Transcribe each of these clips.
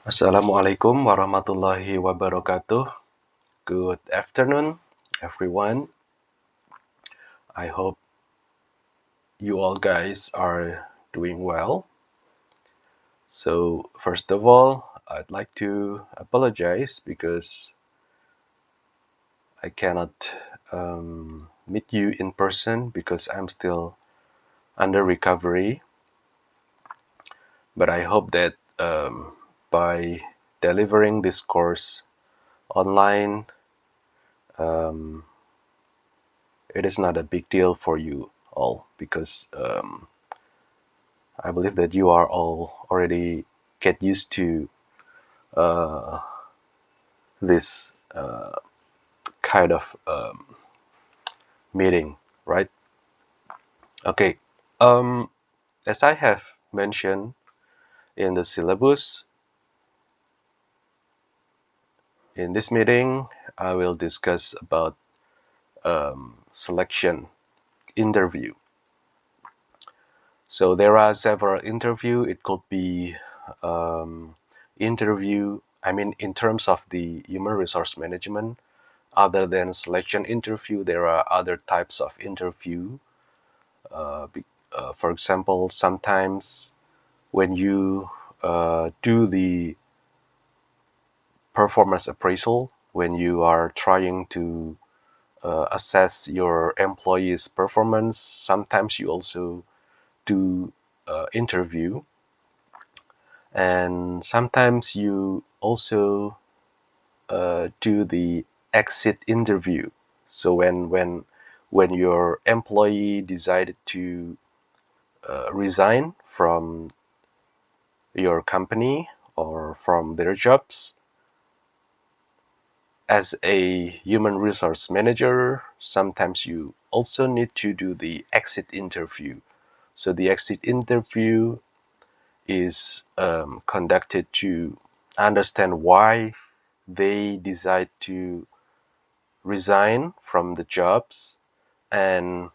Assalamualaikum warahmatullahi wabarakatuh. Good afternoon, everyone. I hope you all guys are doing well. So, first of all, I'd like to apologize because I cannot meet you in person because I'm still under recovery. But I hope that by delivering this course online, um, it is not a big deal for you all because I believe that you are all already get used to uh, this kind of meeting, right? Okay. Um, as I have mentioned in the syllabus, in this meeting, I will discuss about selection interview. So there are several interview. It could be interview. I mean, in terms of the human resource management, other than selection interview, there are other types of interview. For example, sometimes when you do the performance appraisal, when you are trying to assess your employees' performance, sometimes you also do interview, and sometimes you also do the exit interview. So when your employee decided to resign from your company or from their jobs, as a human resource manager, sometimes you also need to do the exit interview. So the exit interview is conducted to understand why they decide to resign from the jobs, and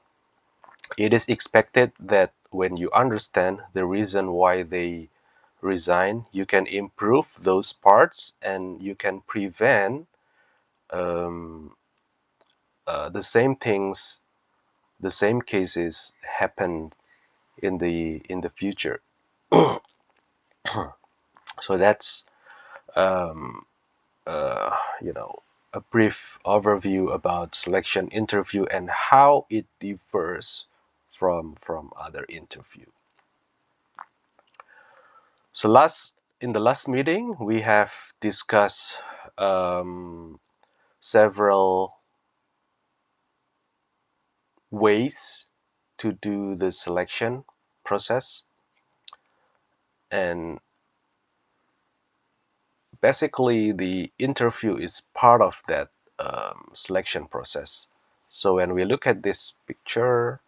it is expected that when you understand the reason why they resign, you can improve those parts and you can prevent um, the same things, the same cases happen in the future. So that's um, uh, you know a brief overview about selection interview and how it differs from other interview. So in the last meeting we have discussed um, several ways to do the selection process, and basically the interview is part of that selection process. So when we look at this picture,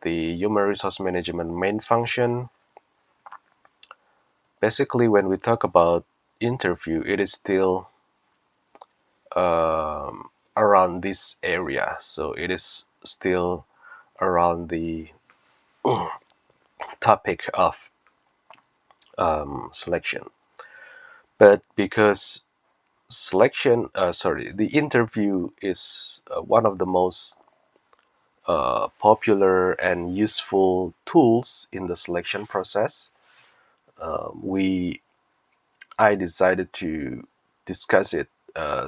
the human resource management main function, basically when we talk about interview, it is still around this area. So it is still around the topic of selection. But because the interview is one of the most popular and useful tools in the selection process, we I decided to discuss it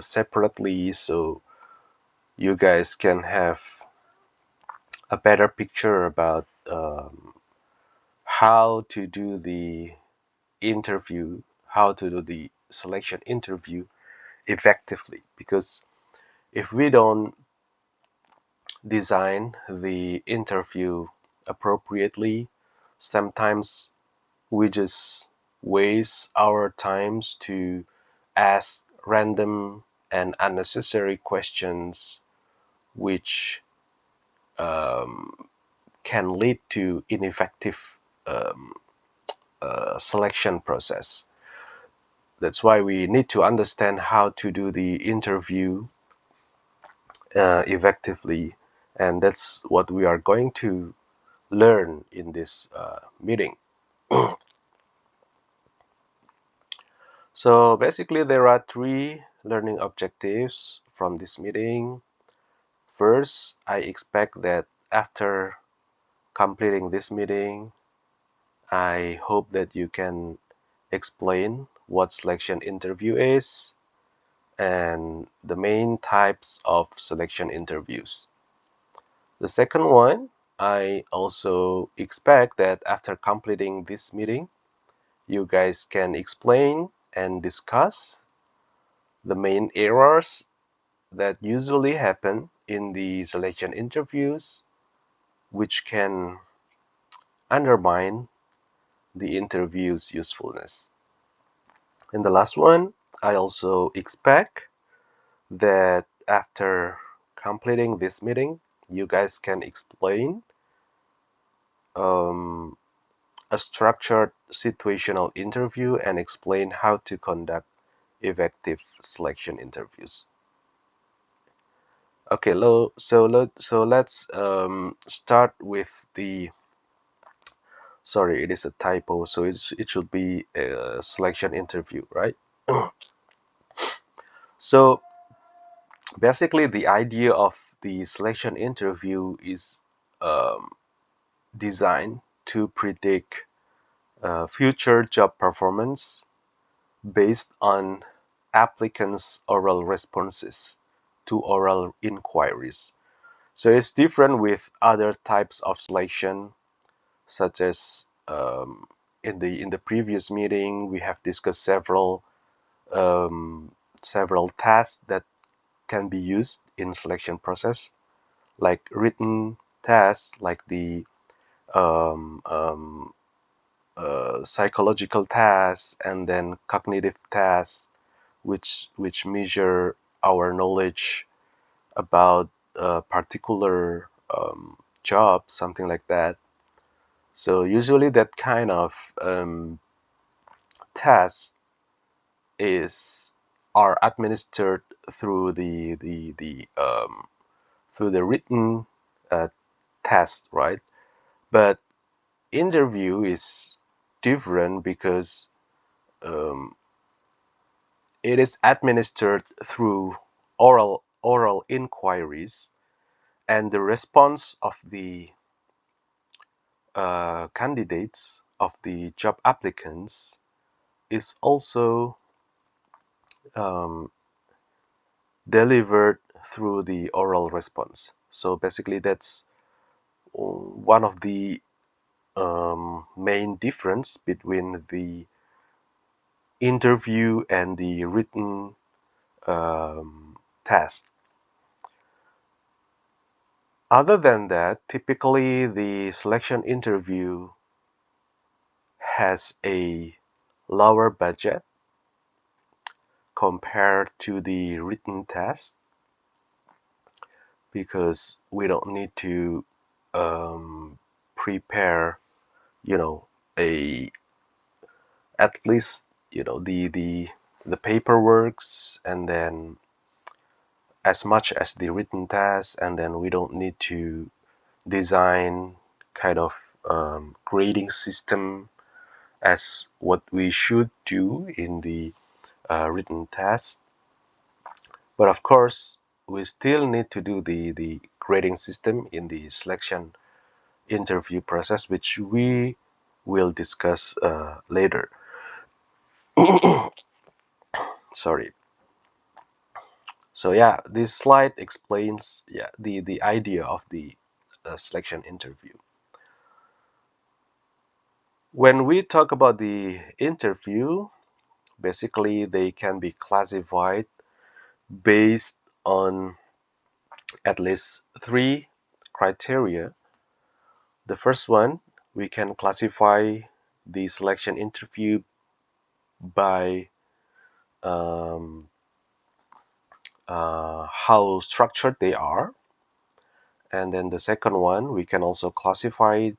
separately so you guys can have a better picture about how to do the interview, how to do the selection interview effectively. Because if we don't design the interview appropriately, sometimes we just waste our times to ask random and unnecessary questions which can lead to ineffective um, selection process. That's why we need to understand how to do the interview effectively, and that's what we are going to learn in this meeting. So basically, there are three learning objectives from this meeting. First, I expect that after completing this meeting, I hope that you can explain what selection interview is and the main types of selection interviews. The second one, I also expect that after completing this meeting, you guys can explain and discuss the main errors that usually happen in the selection interviews, which can undermine the interview's usefulness. And the last one, I also expect that after completing this meeting, you guys can explain um, a structured situational interview and explain how to conduct effective selection interviews. Okay, so let's start with the, sorry, it is a typo, so it should be a selection interview, right? So basically, the idea of the selection interview is um, designed to predict future job performance based on applicants' oral responses to oral inquiries. So it's different with other types of selection, such as in the previous meeting we have discussed several tasks that can be used in selection process, like written tasks, like the um, um, psychological tasks, and then cognitive tasks, which measure our knowledge about a particular job, something like that. So usually that kind of tasks is are administered through the written uh, test, right? But interview is different because um, it is administered through oral inquiries, and the response of the candidates, of the job applicants, is also um, delivered through the oral response. So basically, that's one of the main difference between the interview and the written test. Other than that, typically the selection interview has a lower budget compared to the written test, because we don't need to prepare, you know, a at least, the paperworks, and then as much as the written test, and then we don't need to design kind of grading system as what we should do in the written test. But of course, we still need to do the grading system in the selection interview process, which we will discuss later. Sorry. So yeah, this slide explains, yeah, the idea of the selection interview. When we talk about the interview, basically they can be classified based on at least three criteria. The first one, we can classify the selection interview by um, how structured they are. And then the second one, we can also classify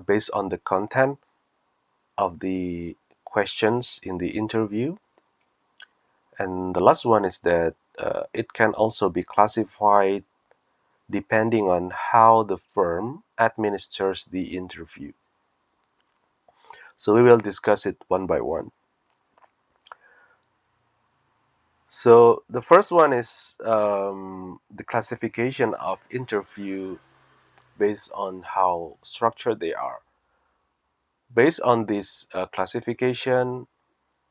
based on the content of the questions in the interview. And the last one is that it can also be classified depending on how the firm administers the interview. So we will discuss it one by one. So the first one is the classification of interview based on how structured they are. Based on this classification,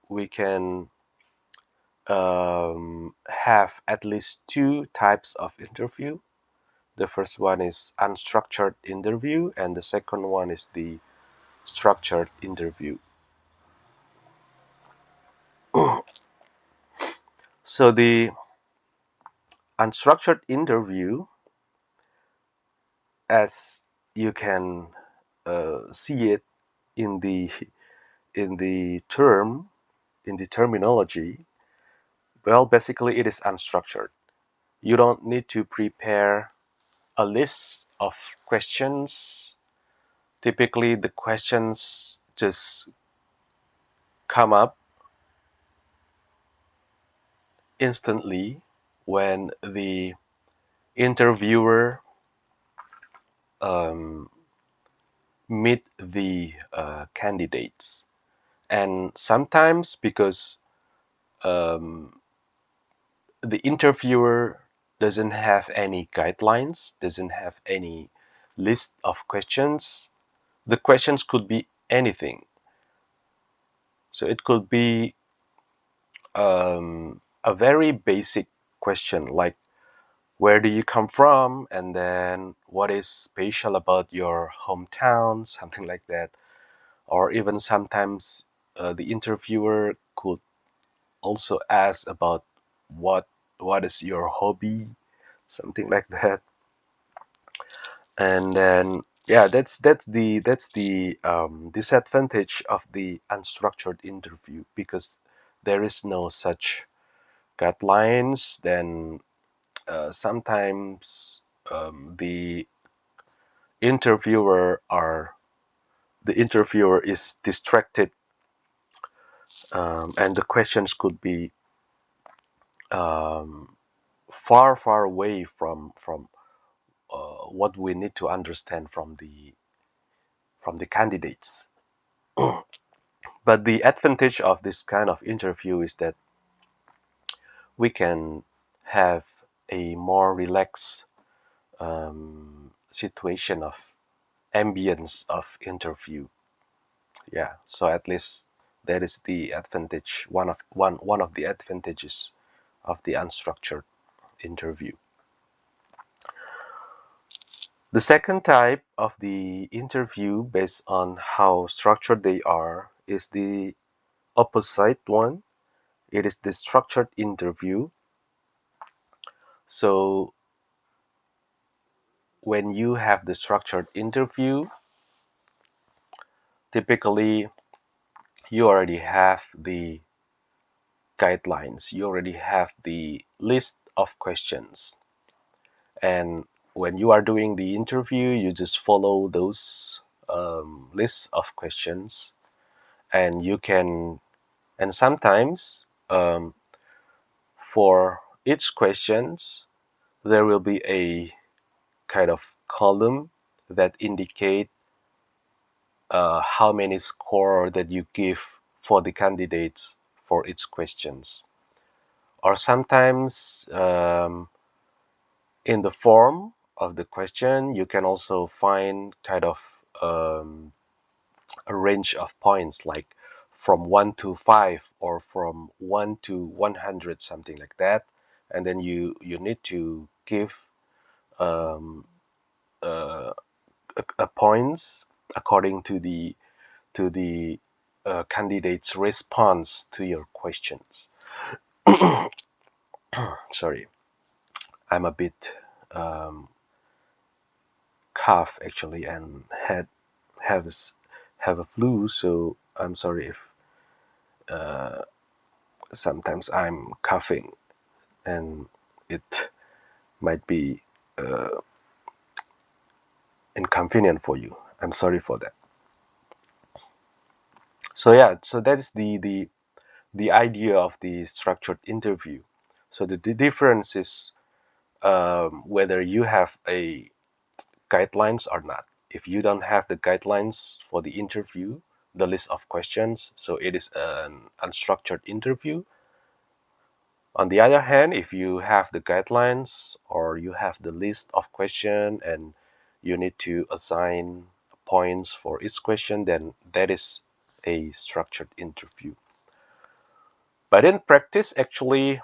we can have at least two types of interview. The first one is unstructured interview, and the second one is the structured interview. So the unstructured interview, as you can see it in the in the term in the terminology, well, basically it is unstructured. You don't need to prepare a list of questions. Typically, the questions just come up instantly when the interviewer um, meet the candidates. And sometimes because um, the interviewer doesn't have any guidelines, doesn't have any list of questions, the questions could be anything. So it could be a very basic question like, where do you come from? And then what is special about your hometown? Something like that. Or even sometimes the interviewer could also ask about what what is your hobby, something like that. And then yeah, that's the disadvantage of the unstructured interview, because there is no such guidelines. Then sometimes the interviewer are the interviewer is distracted, and the questions could be um, far away from what we need to understand from the candidates. But the advantage of this kind of interview is that we can have a more relaxed situation of ambience of interview. Yeah, so at least that is the advantage, one of the advantages of the unstructured interview. The second type of the interview based on how structured they are is the opposite one. It is the structured interview. So when you have the structured interview, typically you already have the guidelines, you already have the list of questions. And when you are doing the interview, you just follow those lists of questions, and you can, and sometimes for each questions, there will be a kind of column that indicate how many score that you give for the candidates for each questions. Or sometimes in the form of the question, you can also find kind of a range of points, like from 1 to 5 or from 1 to 100, something like that. And then you need to give um, a points according to the candidate's response to your questions. Sorry, I'm a bit cough actually, and have have a flu, so I'm sorry if sometimes I'm coughing and it might be inconvenient for you. I'm sorry for that. So yeah, so that is the idea of the structured interview. So the difference is whether you have a guidelines or not. If you don't have the guidelines for the interview, the list of questions, so it is an unstructured interview. On the other hand, if you have the guidelines or you have the list of questions and you need to assign points for each question, then that is a structured interview. But in practice, actually,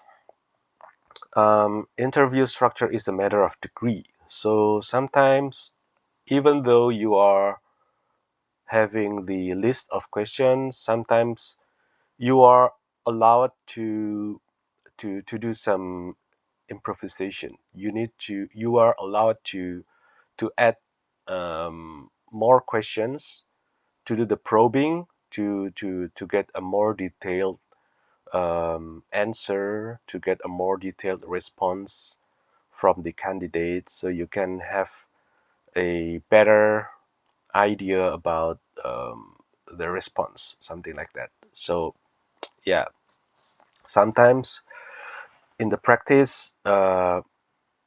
interview structure is a matter of degree. So sometimes, even though you are having the list of questions, sometimes you are allowed to do some improvisation. You are allowed to add more questions, to do the probing, to get a more detailed answer, to get a more detailed response from the candidates, so you can have a better idea about the response, something like that. So yeah, sometimes in the practice, the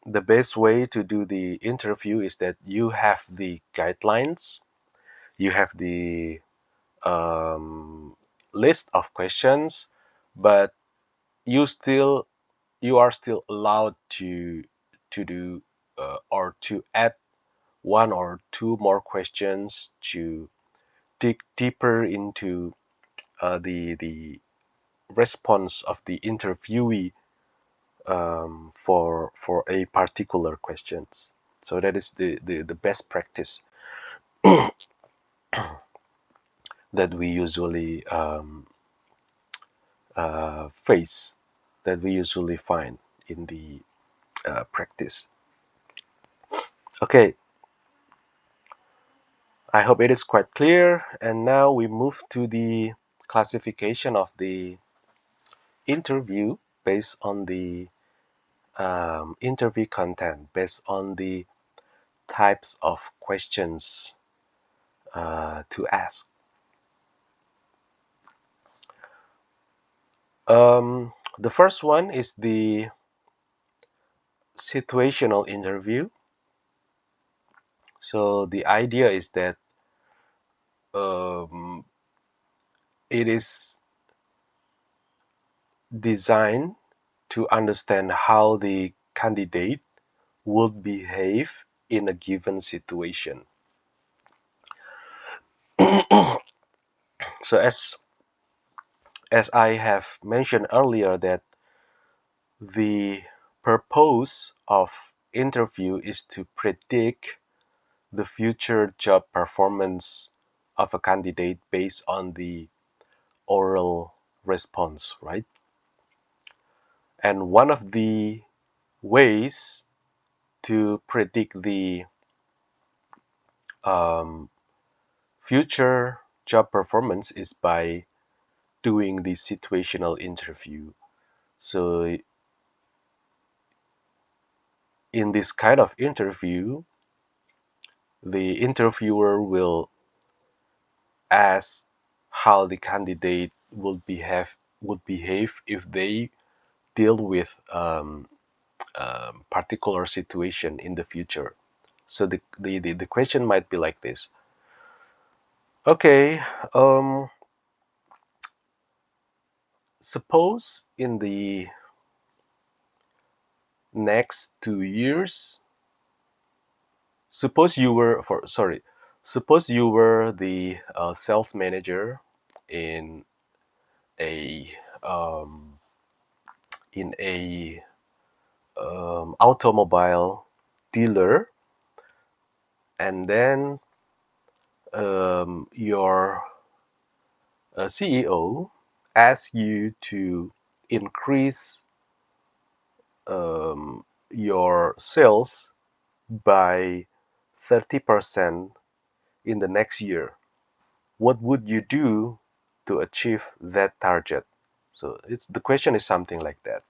best way to do the interview is that you have the guidelines, you have the list of questions, but you are still allowed to do or to add one or two more questions to dig deeper into the response of the interviewee for a particular questions. So that is the best practice that we usually face, that we usually find in the practice. Okay, I hope it is quite clear. And now we move to the classification of the interview based on the interview content, based on the types of questions to ask. The first one is the situational interview. So the idea is that um, it is designed to understand how the candidate would behave in a given situation. So as I have mentioned earlier, that the purpose of interview is to predict the future job performance of a candidate based on the oral response, right? And one of the ways to predict the um, future job performance is by doing the situational interview. So in this kind of interview, the interviewer will ask how the candidate would behave if they deal with particular situation in the future. So the question might be like this. Okay, suppose in the next 2 years, suppose you were for sorry, suppose you were the sales manager in a um, automobile dealer, and then your CEO asks you to increase your sales by 30% in the next year. What would you do to achieve that target? So the question is something like that.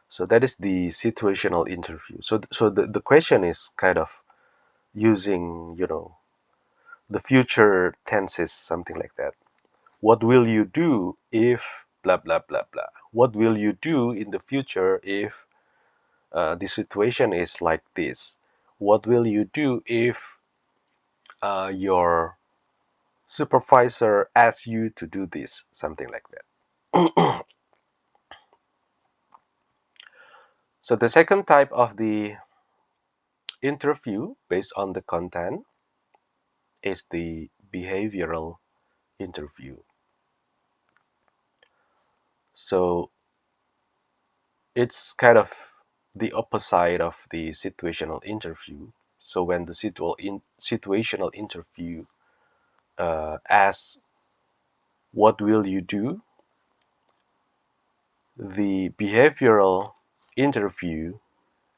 So that is the situational interview. So the question is kind of using, the future tenses, something like that. What will you do if blah blah blah blah? What will you do in the future if the situation is like this? What will you do if your supervisor asks you to do this? Something like that. So the second type of the interview based on the content is the behavioral interview. So it's kind of the opposite of the situational interview. So when the situational interview asks, what will you do? The behavioral interview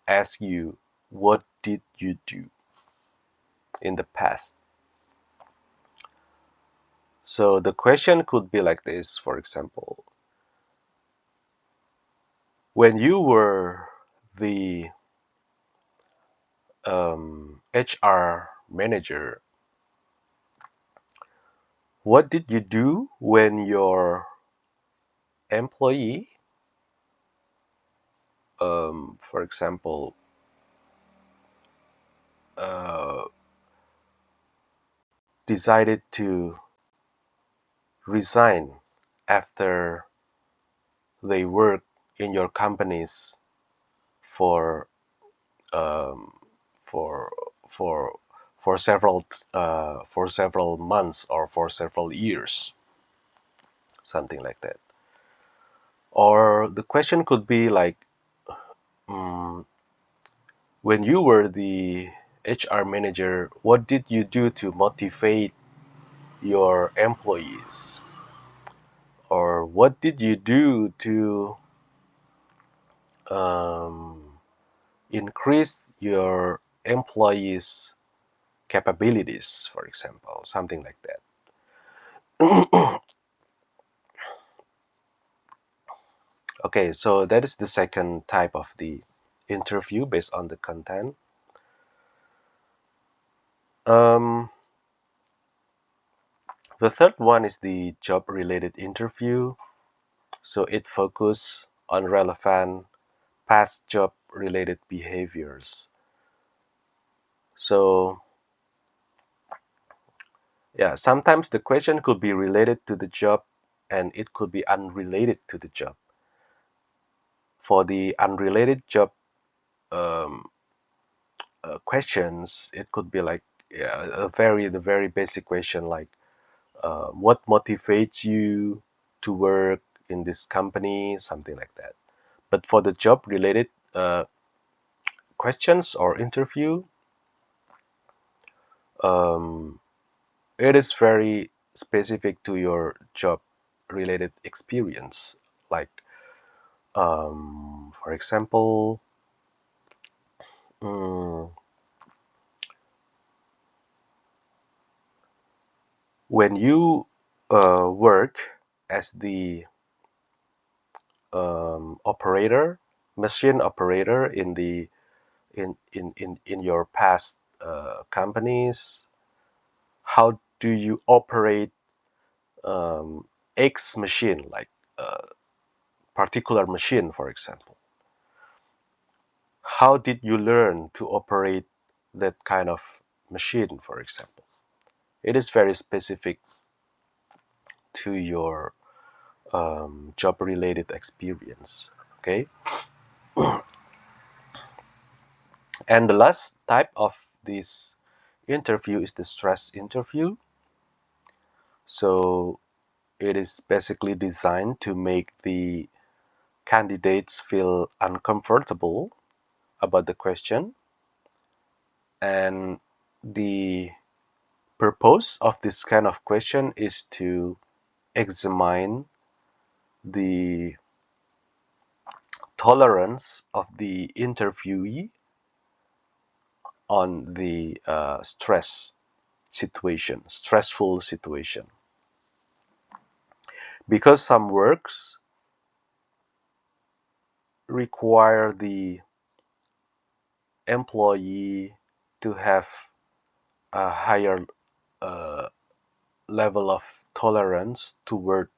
asks you, what did you do in the past? So the question could be like this, for example, when you were the HR manager, what did you do when your employee, for example, uh, decided to resign after they work in your companies for um, for for for several months or for several years, something like that. Or the question could be like, um, when you were the HR manager, what did you do to motivate your employees? Or what did you do to um, increase your employees' capabilities, for example, something like that. Okay, so that is the second type of the interview based on the content. Um, the third one is the job-related interview. So it focuses on relevant past job-related behaviors. So yeah, sometimes the question could be related to the job and it could be unrelated to the job. For the unrelated job um, questions, it could be like, yeah, the very basic question like, what motivates you to work in this company, something like that. But for the job related questions or interview, um, it is very specific to your job related experience. Like, for example, mm, when you work as the operator, machine operator in the in your past companies, how do you operate X machine, like a particular machine, for example? How did you learn to operate that kind of machine, for example? It is very specific to your job-related experience. Okay, and the last type of this interview is the stress interview. So it is basically designed to make the candidates feel uncomfortable about the question, and the purpose of this kind of question is to examine the tolerance of the interviewee on the stressful situation. Because some works require the employee to have a higher uh, level of tolerance toward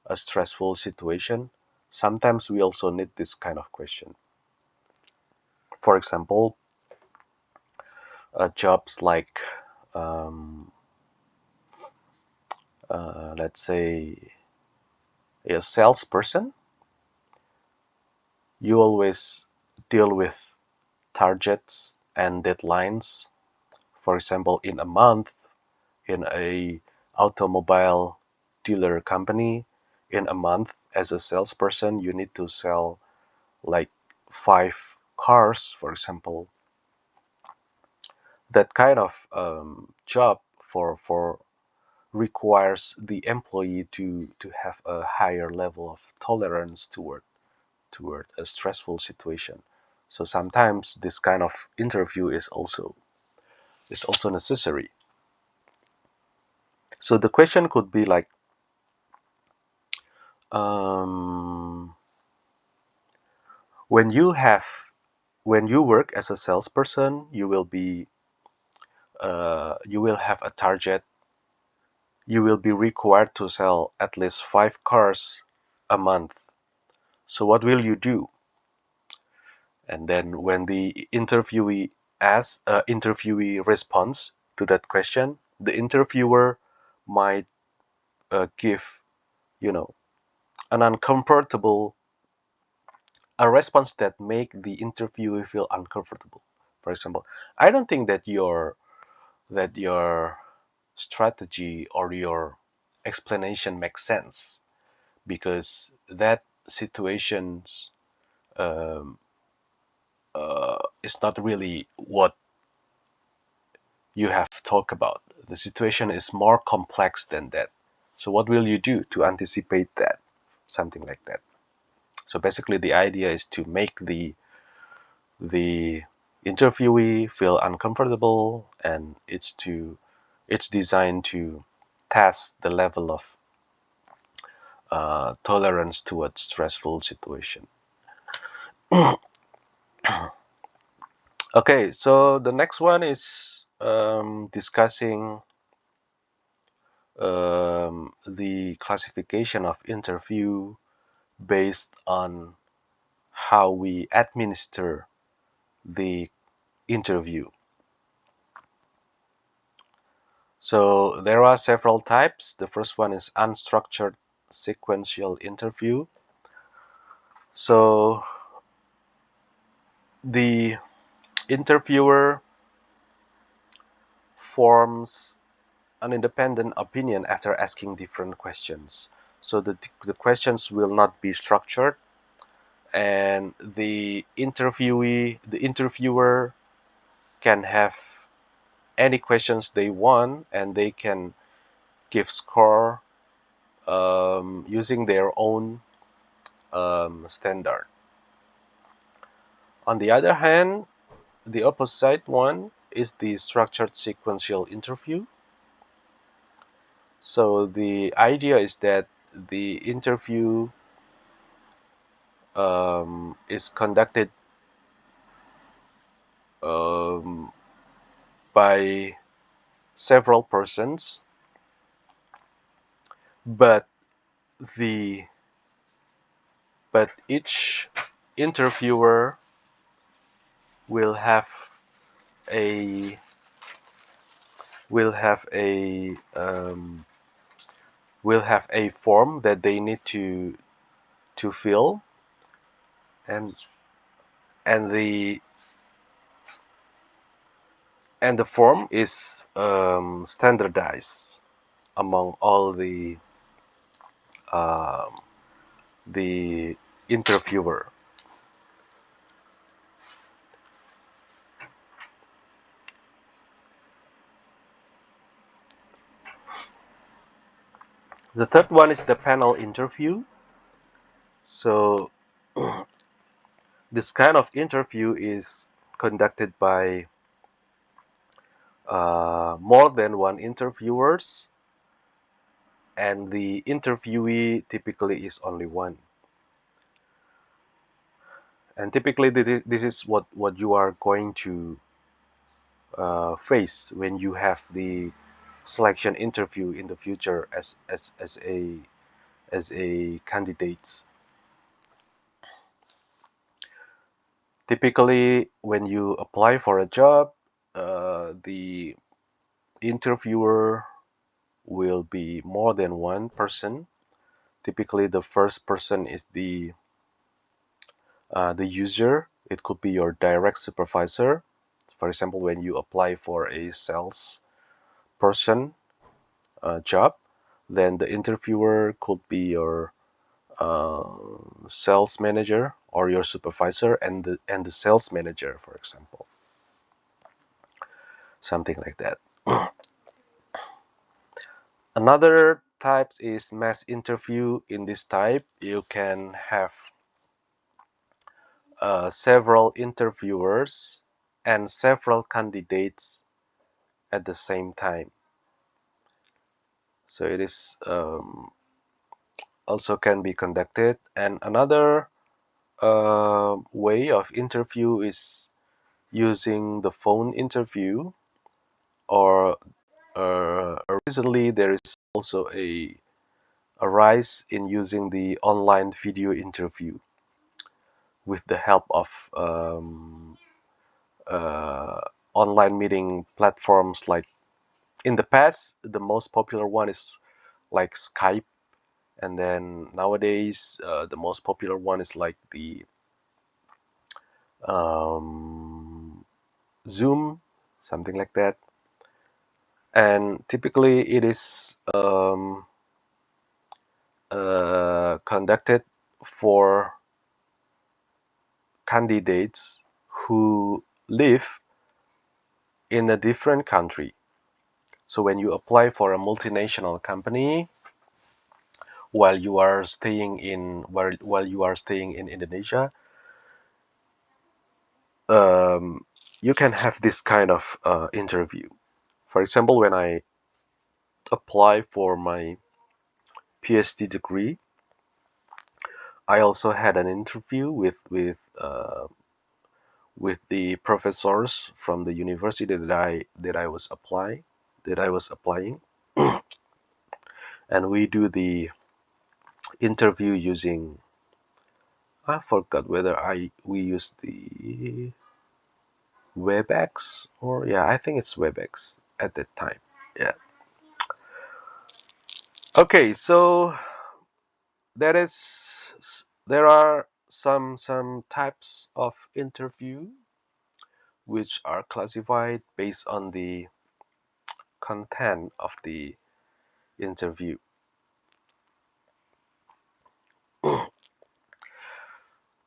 a stressful situation, sometimes we also need this kind of question. For example, jobs like, um, let's say, a salesperson, you always deal with targets and deadlines. For example, in a month, in a automobile dealer company, in a month as a salesperson, you need to sell like 5 cars, for example. That kind of job for requires the employee to have a higher level of tolerance toward a stressful situation. So sometimes this kind of interview is also necessary. So the question could be like, um, when you have when you work as a salesperson, you will have a target. You will be required to sell at least 5 cars a month. So what will you do? And then when the interviewee responds to that question, the interviewer might give, you know, an uncomfortable a response that make the interviewee feel uncomfortable. For example, I don't think that your strategy or your explanation makes sense, because that situations um, is not really what you have talked about. The situation is more complex than that. So what will you do to anticipate that? Something like that. So basically the idea is to make the interviewee feel uncomfortable, and it's designed to test the level of tolerance towards stressful situation. Okay, so the next one is discussing the classification of interview based on how we administer the interview. So there are several types. The first one is unstructured sequential interview. So the interviewer forms an independent opinion after asking different questions. So the questions will not be structured, and the interviewer can have any questions they want, and they can give score using their own standard. On the other hand, the opposite one is the structured sequential interview. So the idea is that the interview is conducted um, by several persons, but the but each interviewer will have a will have a will have a form that they need to fill, and and the and the form is standardized among all um, the interviewer. The third one is the panel interview. So this kind of interview is conducted by more than one interviewers, and the interviewee typically is only one. And typically this is what you are going to face when you have the selection interview in the future as a candidate. Typically, when you apply for a job, the interviewer will be more than one person. Typically, the first person is the user, It could be your direct supervisor. For example, when you apply for a sales person job, then the interviewer could be your sales manager or your supervisor and the sales manager, for example, something like that. Another type is mass interview. In this type, you can have several interviewers and several candidates at the same time. So it is also can be conducted. And another way of interview is using the phone interview, or recently there is also a rise in using the online video interview with the help of online meeting platforms. Like in the past, the most popular one is like Skype, and then nowadays the most popular one is like the Zoom, something like that. And typically it is conducted for candidates who live in a different country. So when you apply for a multinational company while you are staying in Indonesia, you can have this kind of interview. For example, when I apply for my PhD degree, I also had an interview with the professors from the university that I was applying, and we do the interview using, I forgot whether we use the WebEx, or yeah, I think it's WebEx at that time. Yeah. Okay, so there are some types of interview which are classified based on the content of the interview.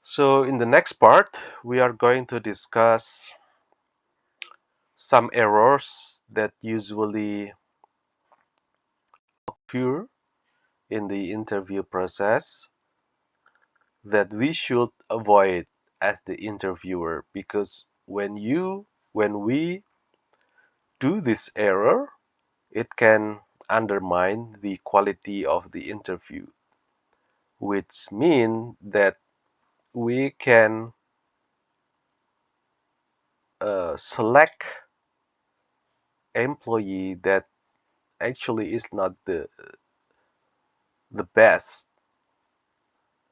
So in the next part, we are going to discuss some errors that usually occur in the interview process that we should avoid as the interviewer, because when we do this error, it can undermine the quality of the interview, which means that we can select employee that actually is not the best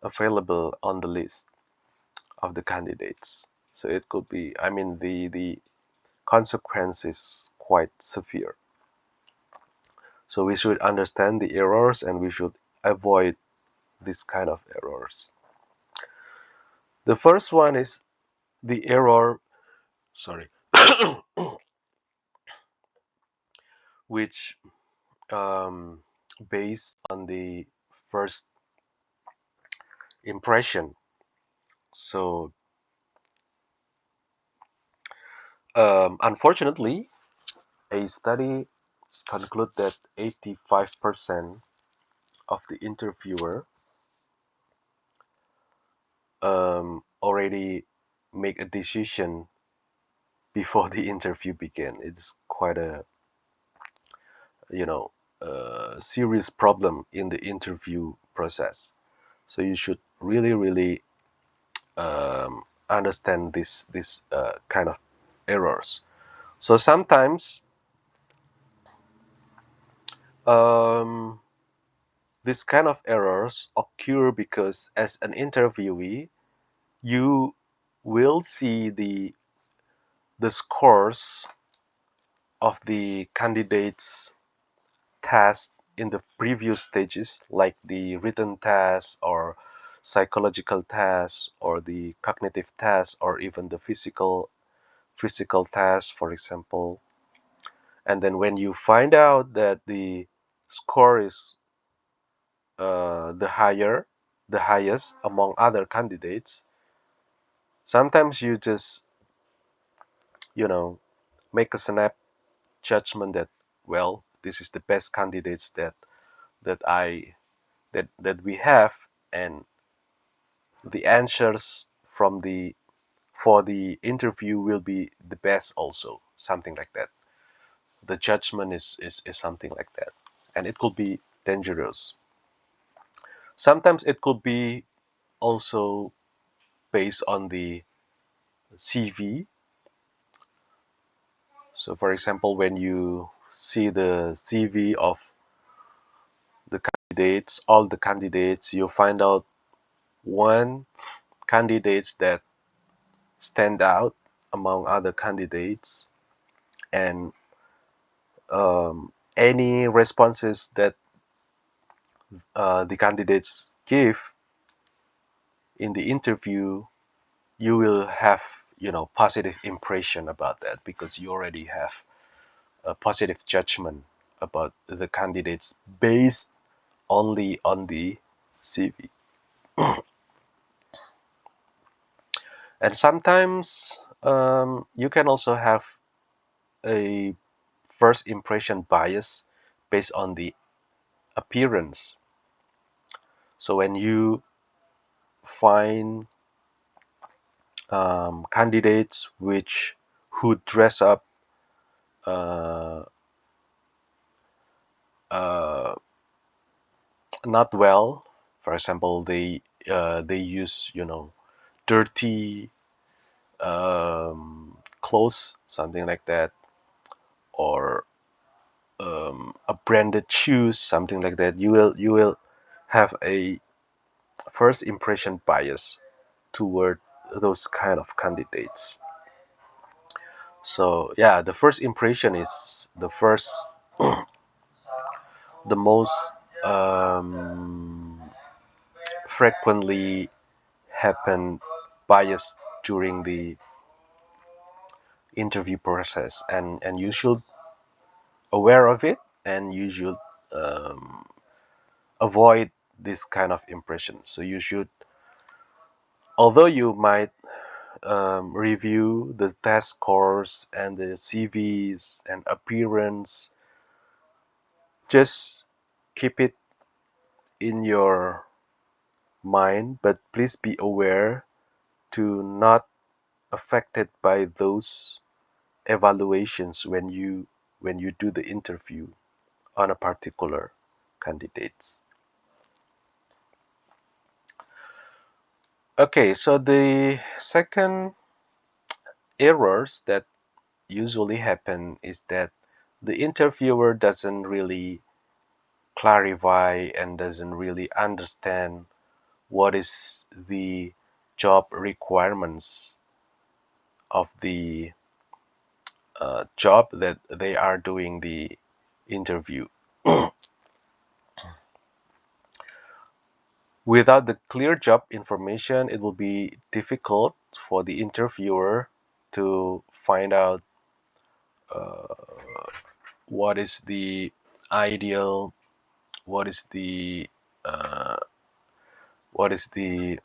available on the list of the candidates. So it could be, I mean, the consequence is quite severe. So we should understand the errors and we should avoid this kind of errors. The first one is the error, sorry, which based on the first impression. So unfortunately, a study conclude that 85% of the interviewer already make a decision before the interview begin. It's quite a serious problem in the interview process. So you should really understand this kind of errors. So sometimes um, this kind of errors occur because as an interviewee, you will see the scores of the candidates test in the previous stages, like the written test or psychological tasks or the cognitive tasks or even the physical tasks, for example. And then when you find out that the score is the highest among other candidates, sometimes you just, you know, make a snap judgment that, well, this is the best candidates that I that we have, and the answers from the for the interview will be the best also, something like that. The judgment is something like that, and it could be dangerous. Sometimes it could be also based on the CV. So for example, when you see the CV of the candidates, all the candidates, you find out one candidates that stand out among other candidates, and any responses that the candidates give in the interview, you will have, positive impression about that because you already have a positive judgment about the candidates based only on the CV. And sometimes you can also have a first impression bias based on the appearance. So when you find candidates who dress up uh, uh, not well, for example, they use dirty clothes, something like that, or a branded shoes, something like that. You will have a first impression bias toward those kind of candidates. So yeah, the first impression is the most frequently happen bias during the interview process, and you should aware of it, and you should um, avoid this kind of impression. So you should, although you might review the test scores and the CVs and appearance, just keep it in your mind, but please be aware to not affected by those evaluations when you do the interview on a particular candidates. Okay, so the second errors that usually happen is that the interviewer doesn't really clarify and doesn't really understand what is the job requirements of the job that they are doing the interview. Without the clear job information, it will be difficult for the interviewer to find out what is the ideal, what is the uh, what is the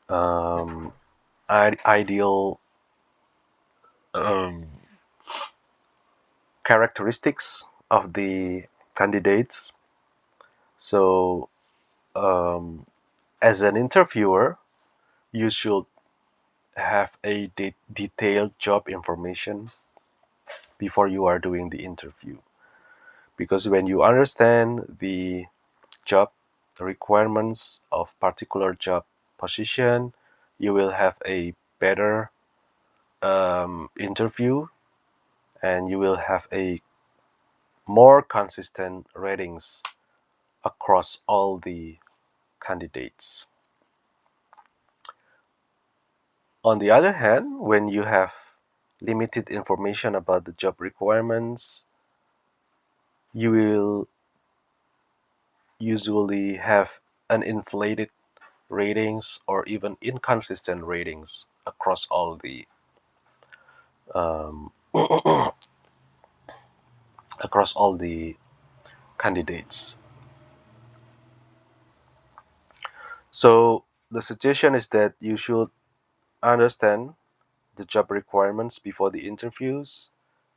um, ideal um, characteristics of the candidates. So, as an interviewer, you should have a detailed job information before you are doing the interview. Because when you understand the job requirements of particular job position, you will have a better interview, and you will have a more consistent ratings across all the candidates. On the other hand, when you have limited information about the job requirements, you will usually have uninflated ratings or even inconsistent ratings across all the um, across all the candidates. So the suggestion is that you should understand the job requirements before the interviews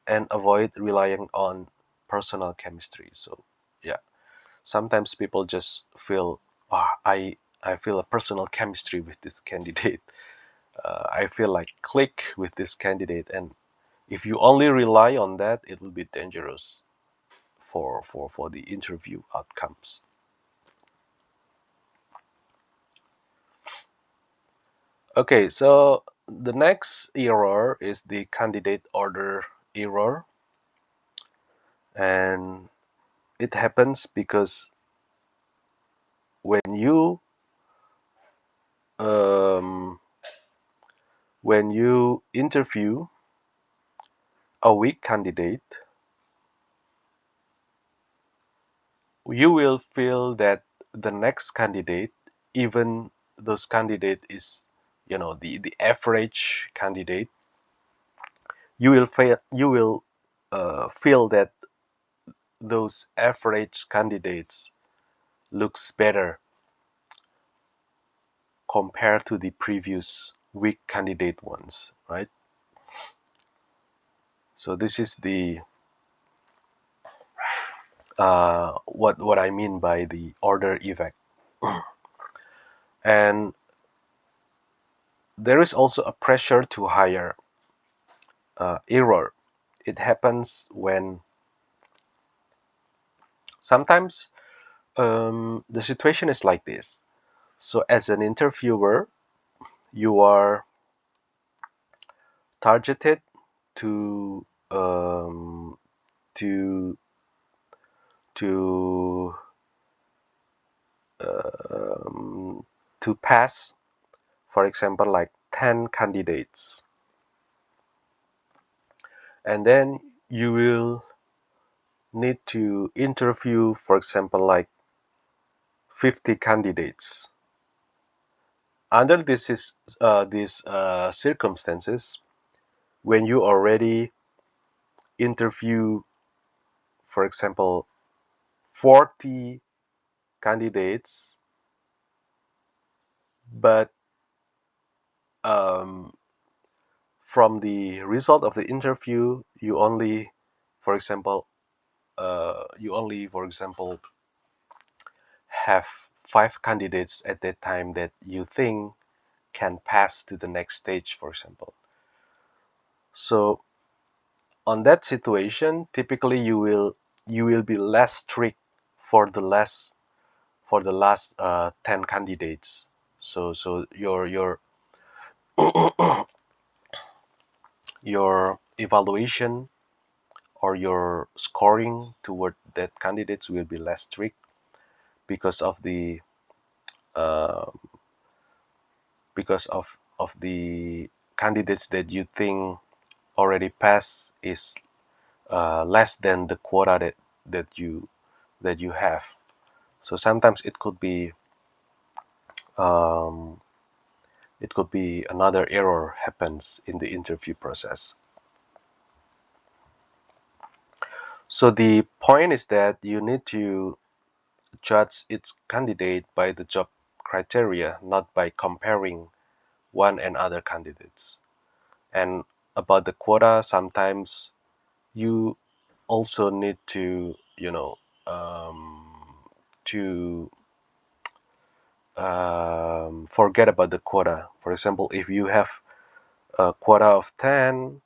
and avoid relying on personal chemistry. So yeah, sometimes people just feel, I feel a personal chemistry with this candidate. I feel like click with this candidate, and if you only rely on that, it will be dangerous for the interview outcomes. Okay, so the next error is the candidate order error, and it happens because when you um, when you interview a weak candidate, you will feel that the next candidate, even those candidate is, the average candidate, you will feel that those average candidates looks better compared to the previous weak candidate ones, right? So this is the what I mean by the order effect. And there is also a pressure to hire error. It happens when sometimes the situation is like this. So as an interviewer, you are targeted to um, to to to pass, for example, like 10 candidates, and then you will need to interview, for example, like 50 candidates. Under these circumstances, when you already interview, for example, 40 candidates, but um, from the result of the interview, you only, for example, have 5 candidates at that time that you think can pass to the next stage, for example. So on that situation, typically you will be less strict for the last 10 candidates. So your evaluation or your scoring toward that candidates will be less strict because of the uh, candidates that you think already passed is less than the quota that you have. So sometimes um, it could be another error happens in the interview process. So the point is that you need to judge its candidate by the job criteria, not by comparing one and other candidates. And about the quota, sometimes you also need to, to forget about the quota. For example, if you have a quota of 10,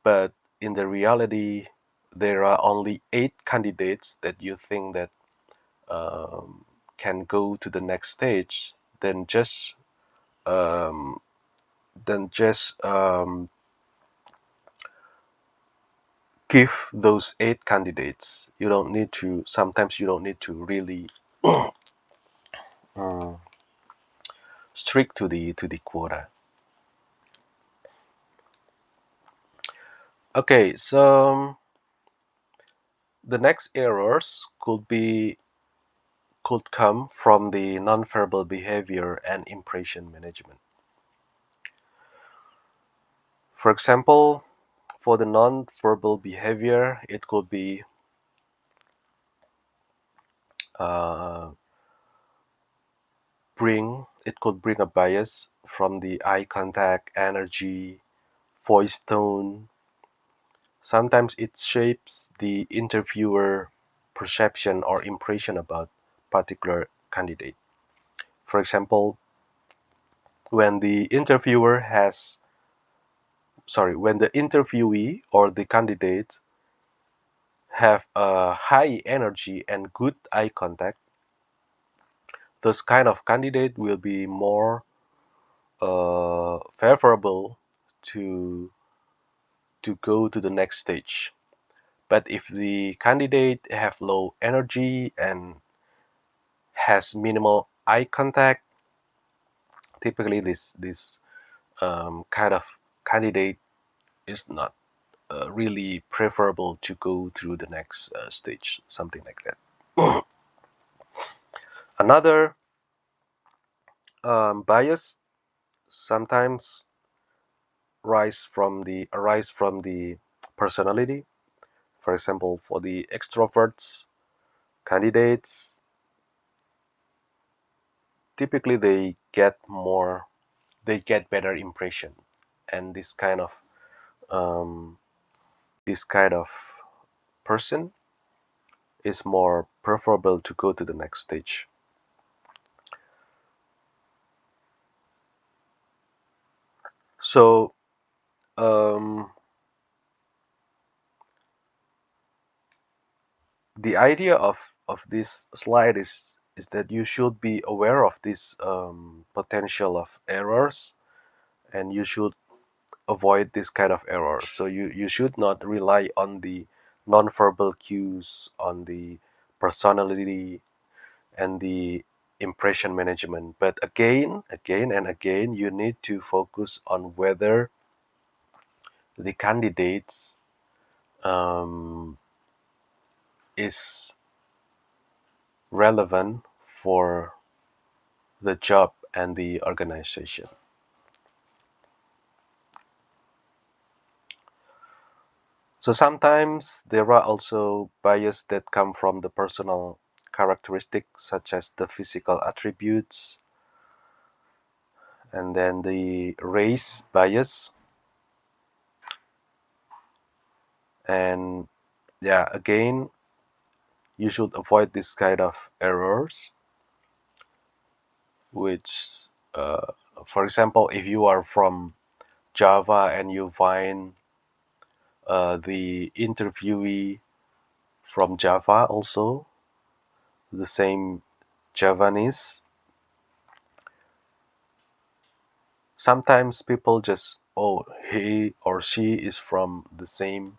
but in the reality, there are only 8 candidates that you think that can go to the next stage, then um, just give those 8 candidates. Sometimes you don't need to really um, strict to the quota. Okay, so the next errors could be could come from the nonverbal behavior and impression management. For example, for the nonverbal behavior, it could be uh, bring a bias from the eye contact, energy, voice tone. Sometimes it shapes the interviewer perception or impression about particular candidate. For example, when the interviewee or the candidate have a high energy and good eye contact, this kind of candidate will be more favorable to go to the next stage. But if the candidate have low energy and has minimal eye contact, typically this kind of candidate is not really preferable to go through the next stage, something like that. Another bias sometimes arise from the personality. For example, for the extroverts candidates, typically they get better impression, and um, this kind of person is more preferable to go to the next stage. So the idea of this slide is that you should be aware of this potential of errors, and you should avoid this kind of errors. So you should not rely on the nonverbal cues, on the personality and the impression management. But again and again, you need to focus on whether the candidates um, is relevant for the job and the organization. So sometimes there are also bias that come from the personal characteristics, such as the physical attributes, and then the race bias. And yeah, again, you should avoid this kind of errors, which, for example, if you are from Java and you find the interviewee from Java also, the same Javanese, sometimes people just, oh, he or she is from the same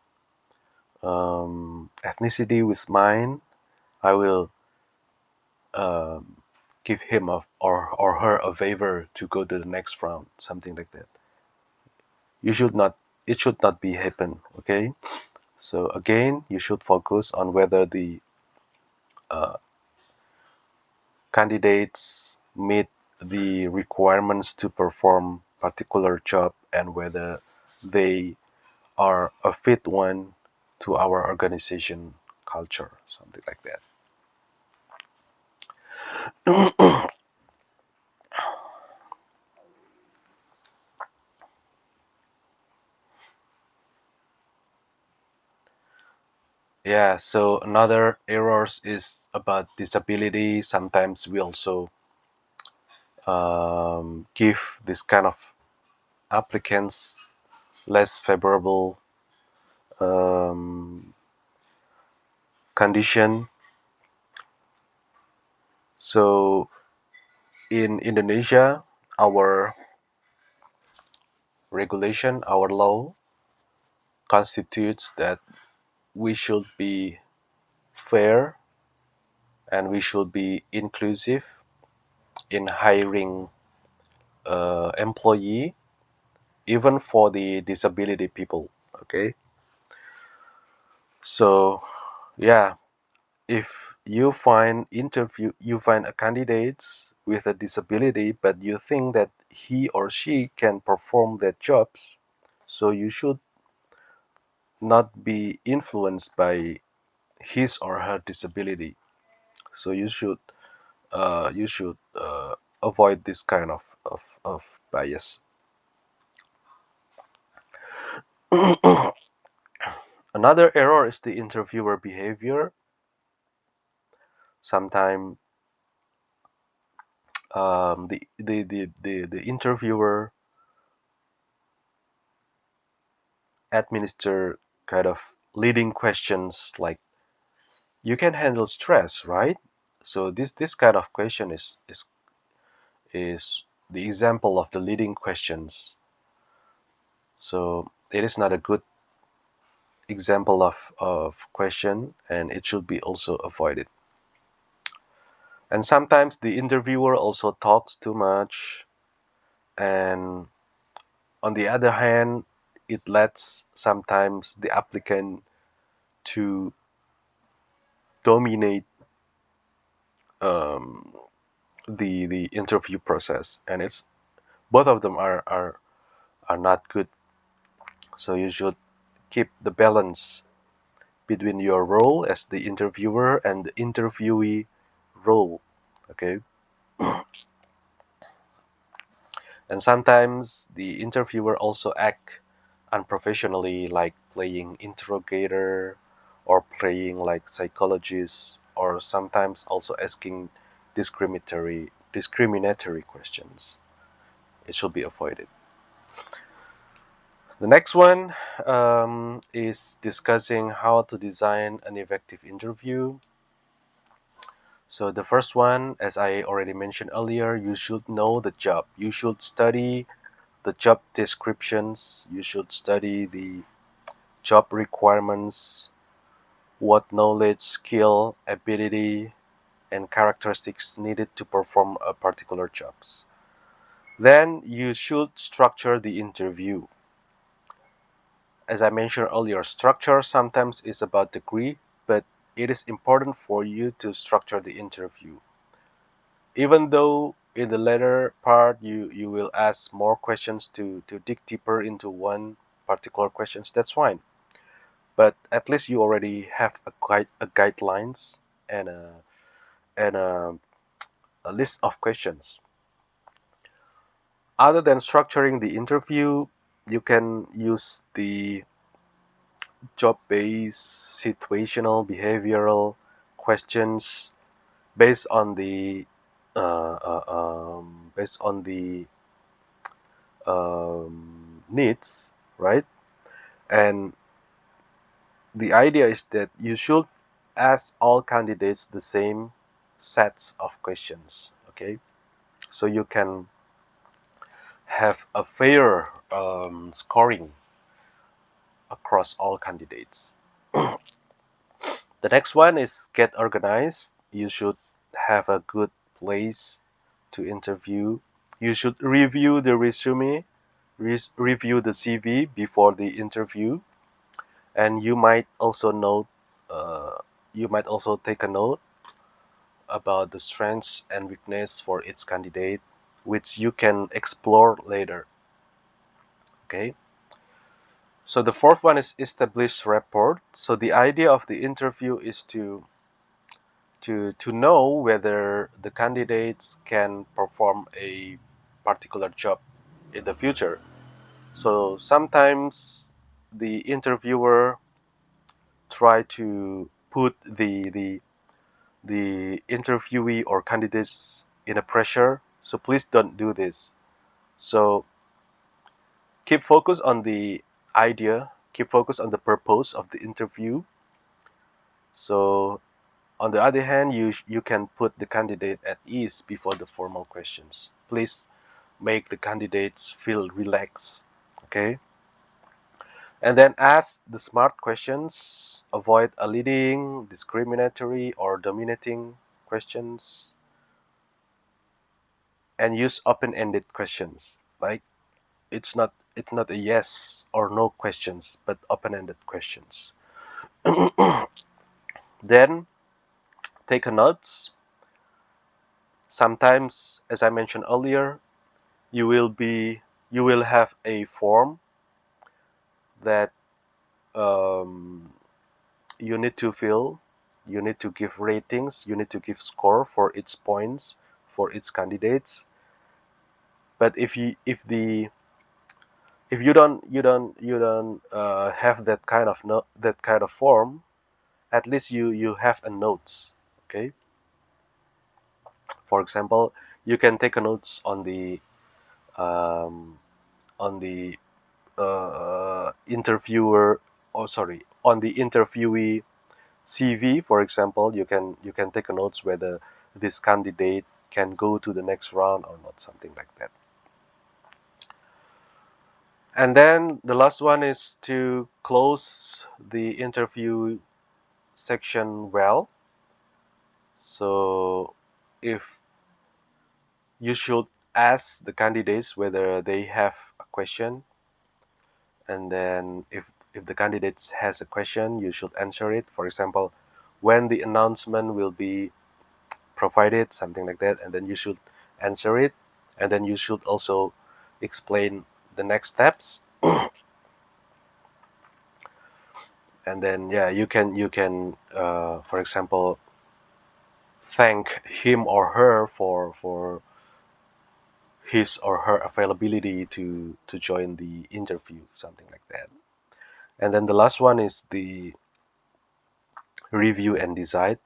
ethnicity with mine. I will um, give him or her a favor to go to the next round, something like that. You should not. It should not be happen. Okay. So again, you should focus on whether the uh, candidates meet the requirements to perform particular job and whether they are a fit one to our organization culture, something like that. Yeah, so another errors is about disability. Sometimes we also give this kind of applicants less favorable um, condition. So in Indonesia, our regulation, our law constitutes that we should be fair and we should be inclusive in hiring employee, even for the disability people. Okay, so yeah, if you find a candidates with a disability, but you think that he or she can perform their jobs, so you should not be influenced by his or her disability. So you should avoid this kind of bias. Another error is the interviewer behavior. Sometimes the interviewer administer kind of leading questions like, you can handle stress, right? So this kind of question is the example of the leading questions. So it is not a good example of question, and it should be also avoided. And sometimes the interviewer also talks too much, and on the other hand, it lets sometimes the applicant to dominate um, the interview process, and it's both of them are not good. So you should keep the balance between your role as the interviewer and the interviewee role. Okay. And sometimes the interviewer also act unprofessionally, like playing interrogator or playing like psychologist, or sometimes also asking discriminatory questions. It should be avoided. The next one is discussing how to design an effective interview. So the first one, as I already mentioned earlier, you should know the job. You should study the job descriptions. You should study the job requirements, what knowledge, skill, ability, and characteristics needed to perform a particular jobs. Then you should structure the interview. As I mentioned earlier, structure sometimes is about degree, but it is important for you to structure the interview. Even though in the later part you will ask more questions to dig deeper into one particular questions, that's fine. But at least you already have a guidelines and a list of questions. Other than structuring the interview, you can use the job-based situational behavioral questions based on the based on the needs, right? And the idea is that you should ask all candidates the same sets of questions, okay? So you can have a fair scoring across all candidates. The next one is get organized. You should have a good place to interview. You should review the resume, review the CV before the interview, and you might also take a note about the strengths and weakness for each candidate, which you can explore later. Okay. So the fourth one is establish rapport. So the idea of the interview is to know whether the candidates can perform a particular job in the future. So sometimes the interviewer try to put the interviewee or candidates in a pressure. So please don't do this. So keep focus on the idea, keep focus on the purpose of the interview. So on the other hand, you can put the candidate at ease before the formal questions. Please make the candidates feel relaxed, okay? And then ask the smart questions. Avoid a leading, discriminatory, or dominating questions. And use open-ended questions. Like it's not a yes or no questions, but open-ended questions. Then take notes. Sometimes, as I mentioned earlier, you will have a form that you need to fill. You need to give ratings. You need to give score for its points, for its candidates. But if you don't have that kind of that kind of form, at least you have a notes. Okay. For example, you can take a notes um, on the interviewer, oh sorry, on the interviewee CV. For example, you can take a notes whether this candidate can go to the next round or not, something like that. And then the last one is to close the interview section well. So if you should ask the candidates whether they have a question, and then if the candidates has a question, you should answer it. For example, when the announcement will be provided, something like that, and then you should answer it, and then you should also explain the next steps. And then yeah, you can for example, thank him or her for his or her availability to join the interview, something like that. And then the last one is the review and decide.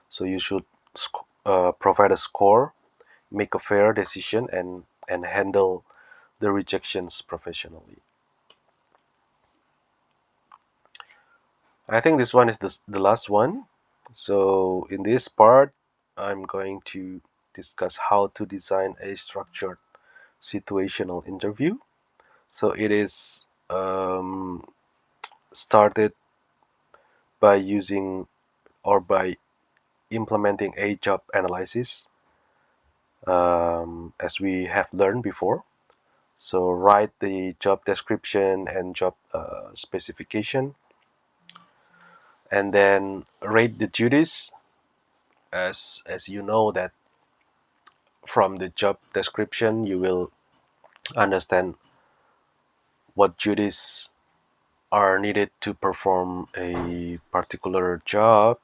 So you should provide a score, make a fair decision, and handle the rejections professionally. I think this one is the last one. So in this part, I'm going to discuss how to design a structured situational interview. So it is started by using or by implementing a job analysis, as we have learned before. So write the job description and job specification, and then rate the duties. As you know that from the job description, you will understand what duties are needed to perform a particular job,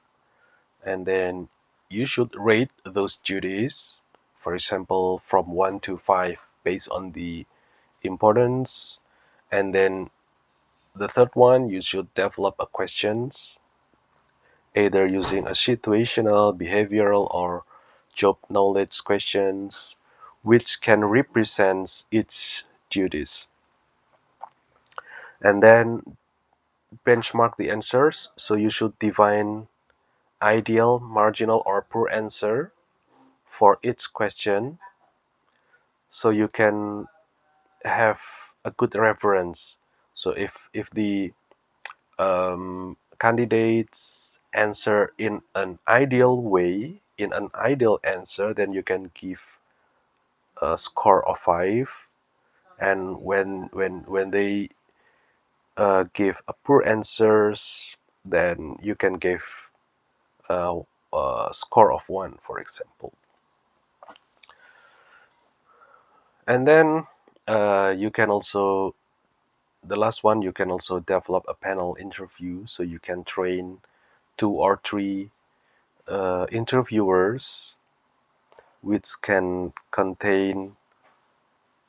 and then you should rate those duties, for example, from 1 to 5 based on the importance. And then the third one, you should develop a questions, either using a situational, behavioral, or job knowledge questions, which can represent each duties. And then benchmark the answers. So you should define ideal, marginal, or poor answer for each question, so you can have a good reference. So if the candidates answer in an ideal way, in an ideal answer, then you can give a score of 5. And when they give a poor answers, then you can give a score of 1, for example. And then you can also, the last one, you can also develop a panel interview, so you can train 2 or 3 interviewers, which can contain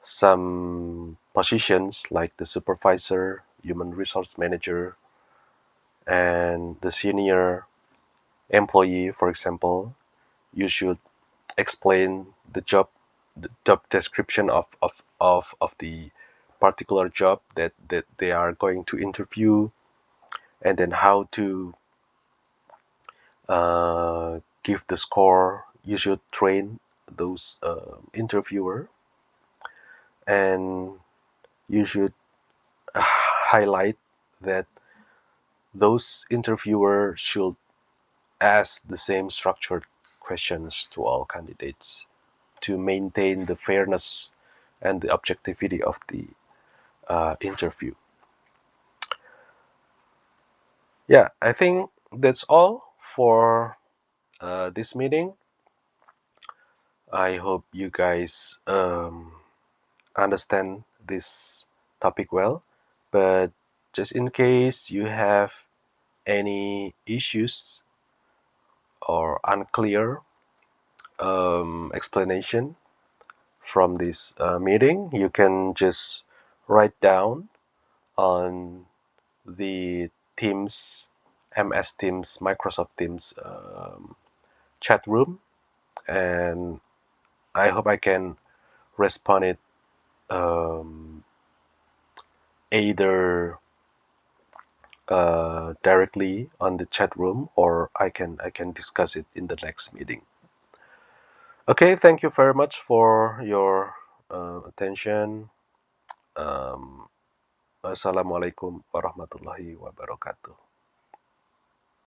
some positions like the supervisor, human resource manager, and the senior employee. For example, you should explain the job description of the particular job that they are going to interview, and then how to give the score. You should train those interviewer, and you should highlight that those interviewers should ask the same structured questions to all candidates to maintain the fairness and the objectivity of the interview. Yeah, I think that's all for this meeting. I hope you guys understand this topic well. But just in case you have any issues or unclear explanation from this meeting, you can just write down on the Teams, MS Teams, Microsoft Teams chat room, and I hope I can respond it um, either directly on the chat room, or I can discuss it in the next meeting. Okay, thank you very much for your attention. Um, Assalamualaikum warahmatullahi wabarakatuh.